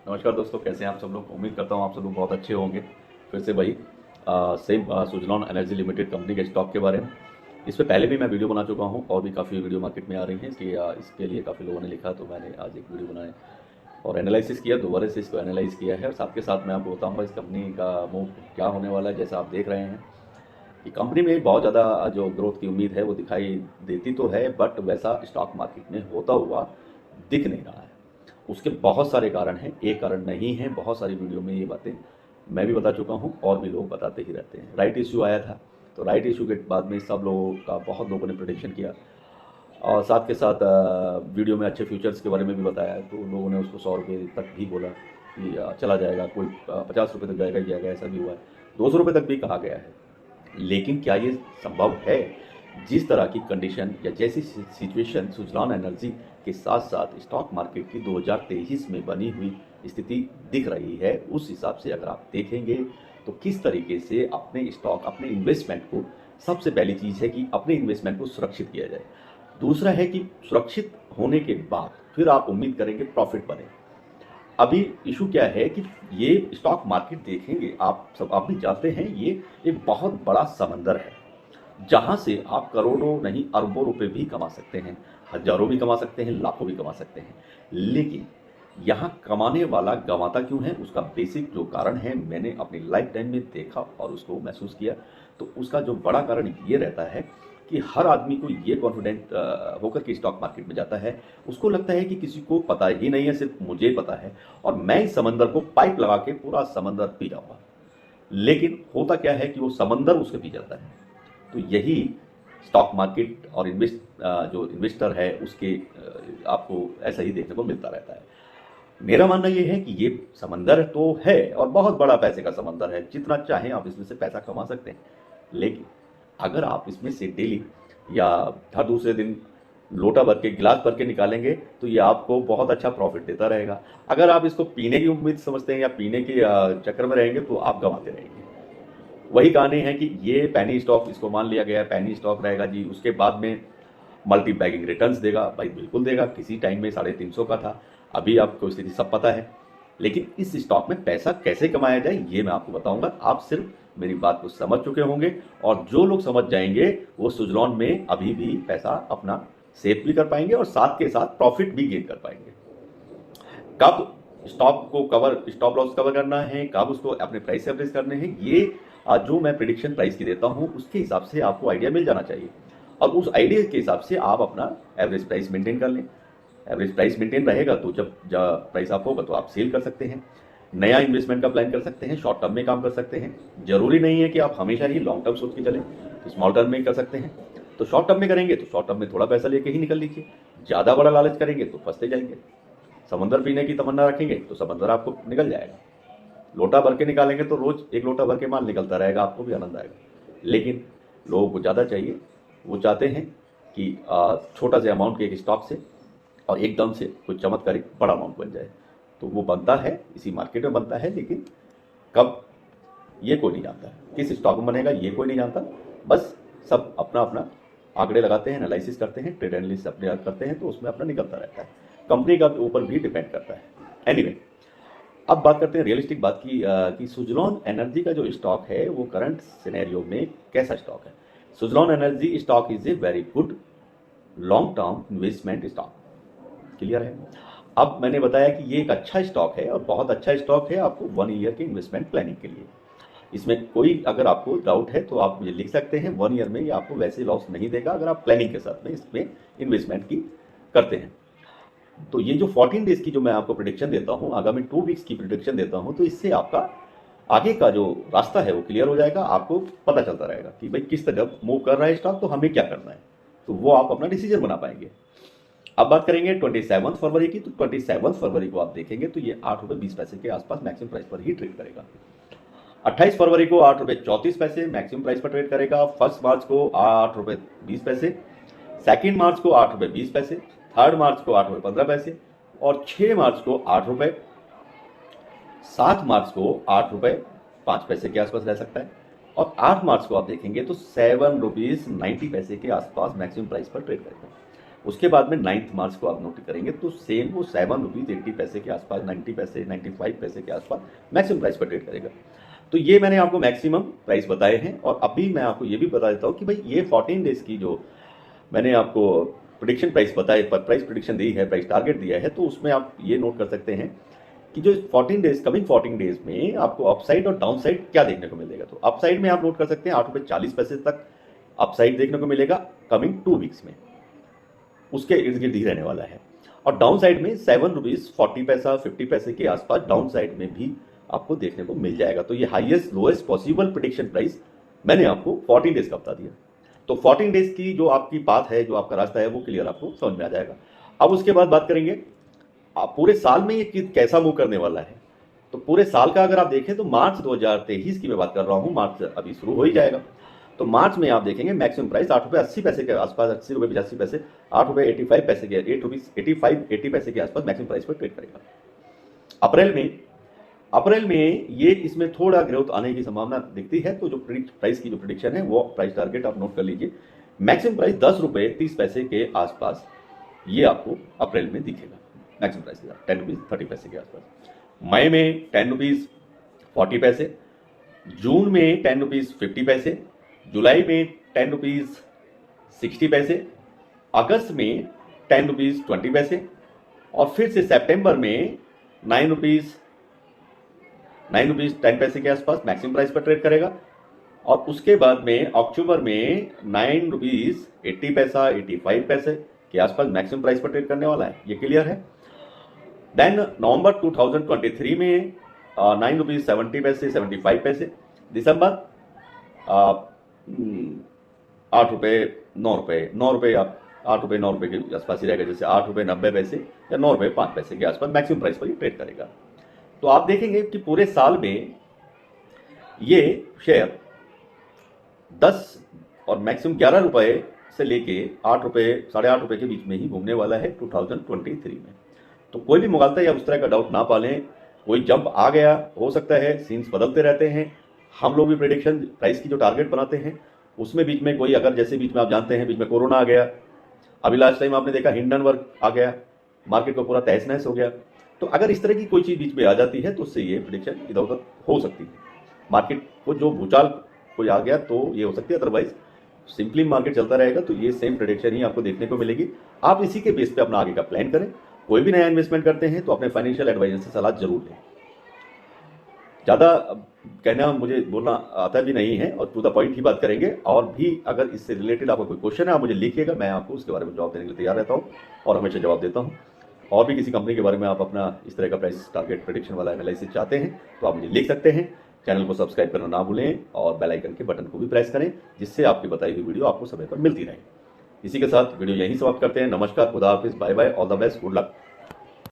नमस्कार दोस्तों, कैसे हैं आप सब लोग। उम्मीद करता हूँ आप सब लोग बहुत अच्छे होंगे। फिर से वही same Suzlon energy limited company के स्टॉक के बारे में। इस पे पहले भी मैं वीडियो बना चुका हूँ और भी काफ़ी वीडियो मार्केट में आ रही हैं, इसलिए इसके लिए काफ़ी लोगों ने लिखा तो मैंने आज एक वीडियो बनाया और एनालिसिस किया, दोबारा से इसको एनालाइज किया है। और साथ के साथ मैं आपको बताऊँगा इस कंपनी का मूव क्या होने वाला है। जैसा आप देख रहे हैं कि कंपनी में बहुत ज़्यादा जो ग्रोथ की उम्मीद है वो दिखाई देती तो है, बट वैसा स्टॉक मार्केट में होता हुआ दिख नहीं रहा है। उसके बहुत सारे कारण हैं, एक कारण नहीं है। बहुत सारी वीडियो में ये बातें मैं भी बता चुका हूँ और भी लोग बताते ही रहते हैं। राइट इशू आया था, तो राइट इशू के बाद में सब लोगों का बहुत लोगों ने प्रेडिक्शन किया और साथ के साथ वीडियो में अच्छे फ्यूचर्स के बारे में भी बताया, तो लोगों ने उसको 100 रुपये तक भी बोला कि चला जाएगा, कोई 50 रुपये तक जाएगा ही जाएगा, ऐसा भी हुआ है। 200 रुपये तक भी कहा गया है। लेकिन क्या ये संभव है? जिस तरह की कंडीशन या जैसी सिचुएशन सुजलान एनर्जी के साथ साथ स्टॉक मार्केट की 2023 में बनी हुई स्थिति दिख रही है, उस हिसाब से अगर आप देखेंगे तो किस तरीके से अपने स्टॉक, अपने इन्वेस्टमेंट को, सबसे पहली चीज़ है कि अपने इन्वेस्टमेंट को सुरक्षित किया जाए। दूसरा है कि सुरक्षित होने के बाद फिर आप उम्मीद करेंगे प्रॉफिट बने। अभी इशू क्या है कि ये स्टॉक मार्केट देखेंगे, आप भी जानते हैं, ये एक बहुत बड़ा समंदर है जहां से आप करोड़ों नहीं अरबों रुपए भी कमा सकते हैं, हजारों भी कमा सकते हैं, लाखों भी कमा सकते हैं। लेकिन यहाँ कमाने वाला गंवाता क्यों है? उसका बेसिक जो कारण है, मैंने अपनी लाइफ टाइम में देखा और उसको महसूस किया, तो उसका जो बड़ा कारण ये रहता है कि हर आदमी को ये कॉन्फिडेंट होकर के स्टॉक मार्केट में जाता है। उसको लगता है कि किसी को पता ही नहीं है, सिर्फ मुझे पता है और मैं इस समंदर को पाइप लगा के पूरा समंदर पी जाऊंगा। लेकिन होता क्या है कि वो समंदर उसके पी जाता है। तो यही स्टॉक मार्केट और जो इन्वेस्टर है उसके आपको ऐसा ही देखने को मिलता रहता है। मेरा मानना ये है कि ये समंदर तो है और बहुत बड़ा पैसे का समंदर है, जितना चाहें आप इसमें से पैसा कमा सकते हैं। लेकिन अगर आप इसमें से डेली या हर दूसरे दिन लोटा भर के, गिलास भर के निकालेंगे तो ये आपको बहुत अच्छा प्रॉफिट देता रहेगा। अगर आप इसको पीने की उम्मीद समझते हैं या पीने के चक्कर में रहेंगे तो आप गंवाते रहेंगे। वही कहानी है कि ये पैनी स्टॉक, इसको मान लिया गया है पैनी स्टॉक रहेगा जी, उसके बाद में मल्टी बैगिंग रिटर्न्स देगा। भाई बिल्कुल देगा, किसी टाइम में 350 का था, अभी आपको स्थिति सब पता है। लेकिन इस स्टॉक में पैसा कैसे कमाया जाए ये मैं आपको बताऊंगा। आप सिर्फ मेरी बात को समझ चुके होंगे और जो लोग समझ जाएंगे वो सुजलॉन में अभी भी पैसा अपना सेव भी कर पाएंगे और साथ के साथ प्रॉफिट भी गेन कर पाएंगे। कब स्टॉक को स्टॉप लॉस कवर करना है, कब उसको अपने प्राइस एवरेज करने हैं, ये जो मैं प्रिडिक्शन प्राइस की देता हूं उसके हिसाब से आपको आइडिया मिल जाना चाहिए और उस आइडिया के हिसाब से आप अपना एवरेज प्राइस मेंटेन कर लें। एवरेज प्राइस मेंटेन रहेगा तो जब प्राइस आप होगा तो आप सेल कर सकते हैं, नया इन्वेस्टमेंट का प्लान कर सकते हैं, शॉर्ट टर्म में काम कर सकते हैं। जरूरी नहीं है कि आप हमेशा ही लॉन्ग टर्म सोच के चलें, स्मॉल टर्म में कर सकते हैं। तो शॉर्ट टर्म में करेंगे तो शॉर्ट टर्म में थोड़ा पैसा लेके ही निकल लीजिए, ज़्यादा बड़ा लालच करेंगे तो फंसते जाएंगे। समंदर पीने की तमन्ना रखेंगे तो समंदर आपको निकल जाएगा। लोटा भर के निकालेंगे तो रोज एक लोटा भर के माल निकलता रहेगा, आपको भी आनंद आएगा। लेकिन लोगों को ज़्यादा चाहिए, वो चाहते हैं कि छोटा से अमाउंट के एक स्टॉक से और एकदम से कोई चमत्कारिक बड़ा अमाउंट बन जाए। तो वो बनता है, इसी मार्केट में बनता है, लेकिन कब ये कोई नहीं जानता, किस स्टॉक में बनेगा ये कोई नहीं जानता। बस सब अपना अपना आंकड़े लगाते हैं, एनालिसिस करते हैं, ट्रेड एनालिसिस अपने करते हैं, तो उसमें अपना निकलता रहता है। कंपनी का ऊपर भी डिपेंड करता है। एनीवे, अब बात करते हैं रियलिस्टिक बात की कि सुजलॉन एनर्जी का जो स्टॉक है वो करंट सिनेरियो में कैसा स्टॉक है। Suzlon energy stock is a very good long term investment stock. Clear है? अब मैंने बताया कि ये एक अच्छा स्टॉक है और बहुत अच्छा स्टॉक है आपको 1 ईयर के इन्वेस्टमेंट प्लानिंग के लिए। इसमें कोई अगर आपको डाउट है तो आप मुझे लिख सकते हैं। 1 ईयर में ये आपको वैसे लॉस नहीं देगा अगर आप प्लानिंग के साथ में इसमें इन्वेस्टमेंट की करते हैं। तो ये जो 14 डेज की जो मैं आपको प्रिडिक्शन देता हूँ, आगामी 2 वीक्स की प्रिडिक्शन देता हूँ, तो इससे आपका आगे का जो रास्ता है वो क्लियर हो जाएगा। आपको पता चलता रहेगा कि भाई किस तरह मूव कर रहा है स्टॉक, तो हमें क्या करना है, तो वो आप अपना डिसीजन बना पाएंगे। अब बात करेंगे 27 फरवरी की, तो 27 फरवरी को आप देखेंगे तो ये 8 रुपये 20 पैसे के आसपास मैक्सिमम प्राइस पर ही ट्रेड करेगा। 28 फरवरी को 8 रुपये 34 पैसे मैक्सिमम प्राइस पर ट्रेड करेगा। 1 मार्च को 8 रुपये 20 पैसे, 2 मार्च को 8 रुपये 20 पैसे, 3 मार्च को 8 रुपये 15 पैसे और 6 मार्च को 8 रुपये, 7 मार्च को 8 रुपये 5 पैसे के आसपास रह सकता है और 8 मार्च को आप देखेंगे तो 7 रुपीज 90 पैसे के आसपास मैक्सिमम प्राइस पर ट्रेड करेगा। उसके बाद में 9 मार्च को आप नोट करेंगे तो सेम वो 7 रुपीज़ 80 पैसे के आसपास, 90 पैसे 95 पैसे के आसपास मैक्सिमम प्राइस पर ट्रेड करेगा। तो ये मैंने आपको मैक्सिमम प्राइस बताए हैं। और अभी मैं आपको ये भी बता देता हूँ कि भाई ये 14 डेज की जो मैंने आपको प्रिडिक्शन प्राइस बताए, प्राइस प्रिडिक्शन दी है, प्राइस टारगेट दिया है, तो उसमें आप ये नोट कर सकते हैं कि जो 14 डेज, कमिंग 14 डेज में आपको अपसाइड और डाउन साइड क्या देखने को मिलेगा। तो अपसाइड में आप नोट कर सकते हैं 8 रुपये 40 पैसे तक अपसाइड देखने को मिलेगा कमिंग 2 वीक्स में, उसके इर्द गिर्द ही रहने वाला है। और डाउन साइड में 7 रुपीज़ 40 पैसा 50 पैसे के आसपास डाउन साइड में भी आपको देखने को मिल जाएगा। तो ये highest lowest possible prediction price मैंने आपको 14 डेज का बता दिया। तो 14 डेज की जो आपकी पाथ है, जो आपका रास्ता है, वो क्लियर आपको समझ में आ जाएगा। अब उसके बाद बात करेंगे आप पूरे साल में ये कैसा मूव करने वाला है। तो पूरे साल का अगर आप देखें तो मार्च 2023 की मैं बात कर रहा हूँ, मार्च अभी शुरू हो ही जाएगा। तो मार्च में आप देखेंगे मैक्सिमम प्राइस 8 रुपये 80 पैसे के आसपास, 80 रुपये 85 पैसे, 8 रुपये 85 पैसे के, 8 रुपीज़ 80 पैसे के आसपास मैक्सिमम प्राइस पर ट्रेड करेगा। अप्रैल में ये इसमें थोड़ा ग्रोथ आने की संभावना दिखती है। तो जो प्राइस की जो प्रिडिक्शन है वो प्राइस टारगेट आप नोट कर लीजिए। मैक्सिमम प्राइस 10 रुपये 30 पैसे के आसपास ये आपको अप्रैल में दिखेगा। मैक्सिमम प्राइस 10 रुपीज़ 30 पैसे के आसपास। मई में 10 रुपीज़ 40 पैसे, जून में 10 रुपीज़ 50 पैसे, जुलाई में 10 रुपीज़ 60 पैसे, अगस्त में 10 रुपीज़ 20 पैसे, और फिर से सितंबर में 9 रुपीज़ 10 पैसे के आसपास मैक्सिमम प्राइस पर ट्रेड करेगा। और उसके बाद में अक्टूबर में 9 रुपीज़ 80 पैसा 85 पैसे के आसपास मैक्सिमम प्राइस पर ट्रेड करने वाला है। ये क्लियर है। देन नवंबर 2023 में 9 रुपीज़ 70 पैसे 75 पैसे, दिसंबर 8 रुपये 9 रुपये आप 8 रुपये 9 रुपये के आसपास ही रहेगा, जैसे 8 रुपये 90 पैसे या 9 रुपये 5 पैसे के आसपास मैक्सिमम प्राइस पर ही ट्रेड करेगा। तो आप देखेंगे कि पूरे साल में ये शेयर 10 और मैक्सिमम 11 रुपये से लेके 8 रुपये 8.5 रुपये के बीच में ही घूमने वाला है 2023 में। तो कोई भी मुगालता या उस तरह का डाउट ना पालें। कोई जंप आ गया, हो सकता है, सीन्स बदलते रहते हैं। हम लोग भी प्रेडिक्शन प्राइस की जो टारगेट बनाते हैं उसमें बीच में कोई, अगर जैसे बीच में आप जानते हैं बीच में कोरोना आ गया, अभी लास्ट टाइम आपने देखा हिंडनबर्ग आ गया, मार्केट को पूरा तहस नहस हो गया। तो अगर इस तरह की कोई चीज़ बीच में आ जाती है तो उससे ये प्रेडिक्शन इधर उधर हो सकती है। मार्केट को जो भूचाल कोई आ गया तो ये हो सकती है, अदरवाइज सिंपली मार्केट चलता रहेगा तो ये सेम प्रेडिक्शन ही आपको देखने को मिलेगी। आप इसी के बेस पे अपना आगे का प्लान करें। कोई भी नया इन्वेस्टमेंट करते हैं तो अपने फाइनेंशियल एडवाइजर से सलाह जरूर लें। ज़्यादा कहना मुझे बोलना आता भी नहीं है और टू द पॉइंट ही बात करेंगे। और भी अगर इससे रिलेटेड आपको कोई क्वेश्चन है आप मुझे लिखिएगा, मैं आपको उसके बारे में जवाब देने के लिए तैयार रहता हूँ और हमेशा जवाब देता हूँ। और भी किसी कंपनी के बारे में आप अपना इस तरह का प्राइस टारगेट प्रेडिक्शन वाला एनालिसिस चाहते हैं तो आप मुझे लिख सकते हैं। चैनल को सब्सक्राइब करना ना भूलें और बेल आइकन के बटन को भी प्रेस करें, जिससे आपकी बताई हुई वीडियो आपको समय पर मिलती रहे। इसी के साथ वीडियो यहीं समाप्त करते हैं। नमस्कार, खुदा हाफिज़, bye bye, all the best, good luck.